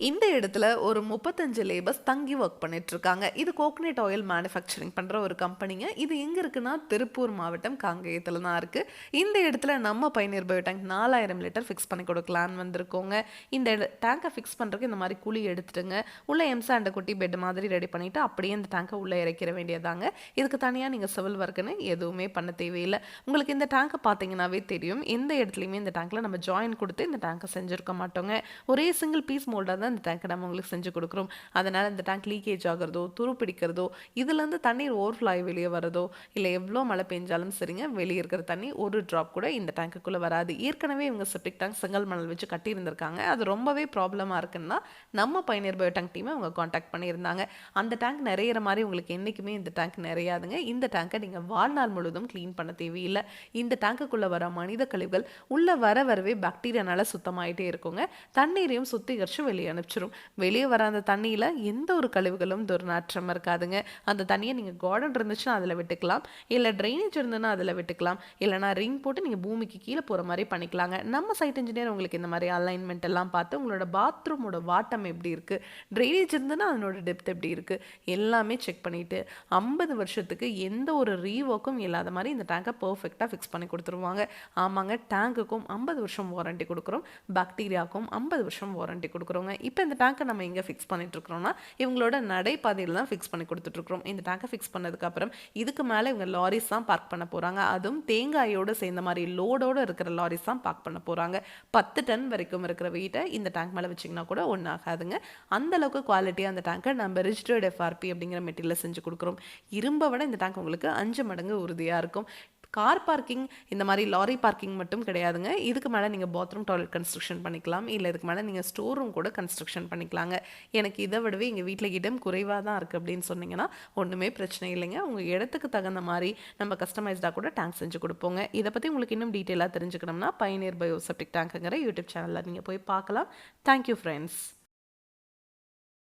இந்த இடத்துல ஒரு 35 லேபர்ஸ் தங்கி ஒர்க் பண்ணிட்டு இருக்காங்க. இது கோகனட் ஆயில் மேனுஃபேக்சரிங் பண்ற ஒரு கம்பெனிங்க. இது எங்க இருக்குன்னா திருப்பூர் மாவட்டம் காங்கேயத்துல தான் இருக்கு. இந்த இடத்துல நம்ம பயணியர் பயோ டேங்க் 4000 லிட்டர் ஃபிக்ஸ் பண்ணி கொடுக்கலான்னு வந்திருக்கோங்க. இந்த டேங்கை ஃபிக்ஸ் பண்றதுக்கு இந்த மாதிரி குழி எடுத்துட்டுங்க உள்ள எம்சாண்டை கொட்டி பெட் மாதிரி ரெடி பண்ணிட்டு அப்படியே இந்த டேங்கை உள்ள இறக்கிற வேண்டியதாங்க. இதுக்கு தனியா நீங்க சிவில் ஒர்க்குன்னு எதுவுமே பண்ண தேவையில்லை. உங்களுக்கு இந்த டேங்கை பார்த்தீங்கன்னாவே தெரியும். எந்த இடத்துலையுமே இந்த டேங்க்ல நம்ம ஜாயின் கொடுத்து இந்த டேங்கை செஞ்சிருக்க மாட்டோங்க. ஒரே சிங்கிள் பீஸ் மோல்டாக தான் இந்த டேங்கை நம்ம உங்களுக்கு செஞ்சு கொடுக்குறோம். அதனால் இந்த டேங்க் லீக்கேஜ் ஆகிறதோ துரு பிடிக்கிறதோ இதுலேருந்து தண்ணீர் ஓவர்ஃப்ளோ ஆகி வெளியே வரதோ இல்லை எவ்வளோ மழை பெஞ்சாலும் சரிங்க வெளியே இருக்கிற தண்ணி ஒரு ட்ராப் கூட இந்த டேங்குக்குள்ளே வராது. ஏற்கனவே இவங்க செப்டிக் டேங்க் செங்கல் மணல் வச்சு கட்டியிருந்திருக்காங்க. அது ரொம்பவே ப்ராப்ளமாக இருக்குன்னா நம்ம பயணியர் பயோ டேங்க் டீமை அவங்க காண்டாக்ட் பண்ணியிருந்தாங்க. அந்த டேங்க் நிறையிற மாதிரி உங்களுக்கு என்றைக்குமே இந்த டேங்க் நிறையாதுங்க. இந்த டேங்கை நீங்கள் வாழ்நாள் முழுவதும் க்ளீன் பண்ண தேவையில்லை. இந்த டேங்குக்குள்ளே வர மனித கழிவுகள் உள்ளே வரவே பாக்டீரியானால சுத்தமாயிட்டே இருக்குங்க. தண்ணீரையும் சுத்திகரித்து வெளியே அனுப்பிச்சிரும். வெளியே வர அந்த தண்ணியில் எந்த ஒரு கழிவுகளும் துர்நாற்றம் இருக்காதுங்க. அந்த தண்ணியை நீங்கள் கார்டன் இருந்துச்சுன்னா அதில் விட்டுக்கலாம், இல்லை ட்ரைனேஜ் இருந்ததுன்னா அதில் விட்டுக்கலாம், இல்லைனா ரிங் போட்டு நீங்கள் பூமிக்கு கீழே போகிற மாதிரி பண்ணிக்கலாங்க. நம்ம சைட் இன்ஜினியர் உங்களுக்கு இந்த மாதிரி அலைன்மெண்ட் எல்லாம் பார்த்து உங்களோட பாத்ரூமோட வாட்டம் எப்படி இருக்குது, ட்ரைனேஜ் இருந்ததுன்னா அதனோட டெப்த் எப்படி இருக்குது எல்லாமே செக் பண்ணிவிட்டு 50 வருஷத்துக்கு எந்த ஒரு ரீஒர்க்கும் இல்லாத மாதிரி இந்த டேங்கை பர்ஃபெக்டாக ஃபிக்ஸ் பண்ணி கொடுத்துருவாங்க. ஆமாங்க, டேங்குக்கும் 50 வருஷம் வாரண்டி கொடுக்குறோம், பாக்டீரியாவுக்கும் 50 வருஷம் வாரண்டி கொடுக்குறோங்க. இப்போ இந்த டேங்கை நம்ம எங்கே ஃபிக்ஸ் பண்ணிட்டு இருக்கிறோம்னா இவங்களோட நடைபாதையில் தான் ஃபிக்ஸ் பண்ணி கொடுத்துட்ருக்குறோம். இந்த டேங்கை ஃபிக்ஸ் பண்ணதுக்கப்புறம் இதுக்கு மேலே இவங்க லாரிஸ் தான் பார்க் பண்ண போகிறாங்க. அதுவும் தேங்காயோடு சேர்ந்த மாதிரி லோடோடு இருக்கிற லாரிஸ் தான் பார்க் பண்ண போகிறாங்க. 10 டன் வரைக்கும் இருக்கிற வெயிட்டை இந்த டேங்க் மேலே வச்சிங்கன்னா கூட ஒன்றும் ஆகாதுங்க. அந்தளவுக்கு குவாலிட்டியாக அந்த டேங்கை நம்ம ரிஜிஸ்டர்ட் எஃப்ஆர்பி அப்படிங்கிற மெட்டீரியல் செஞ்சு கொடுக்குறோம். இரும்பை விட இந்த டேங்க் உங்களுக்கு 5 மடங்கு உறுதியாக இருக்கும். கார் பார்க்கிங் இந்த மாதிரி லாரி பார்க்கிங் மட்டும் கிடையாதுங்க. இதுக்கு மேலே நீங்கள் பாத்ரூம் டாய்லெட் கன்ஸ்ட்ரக்ஷன் பண்ணிக்கலாம், இல்லை இதுக்கு மேலே நீங்கள் ஸ்டோர் ரூம் கூட கன்ஸ்ட்ரக்ஷன் பண்ணிக்கலாங்க. எனக்கு இதை விடவே எங்கள் வீட்டில் இடம் குறைவாக தான் இருக்குது அப்படின்னு சொன்னீங்கன்னா ஒன்றுமே பிரச்சனை இல்லைங்க. உங்கள் இடத்துக்கு தகுந்த மாதிரி நம்ம கஸ்டமைஸ்டாக கூட டேங்க் செஞ்சு கொடுப்போங்க. இதை பற்றி உங்களுக்கு இன்னும் டீட்டெயிலாக தெரிஞ்சுக்கணும்னா பயணியர் பயோ செப்டிக் டேங்க்குங்கிற யூடியூப் சேனலில் நீங்கள் போய் பார்க்கலாம். Thank you friends.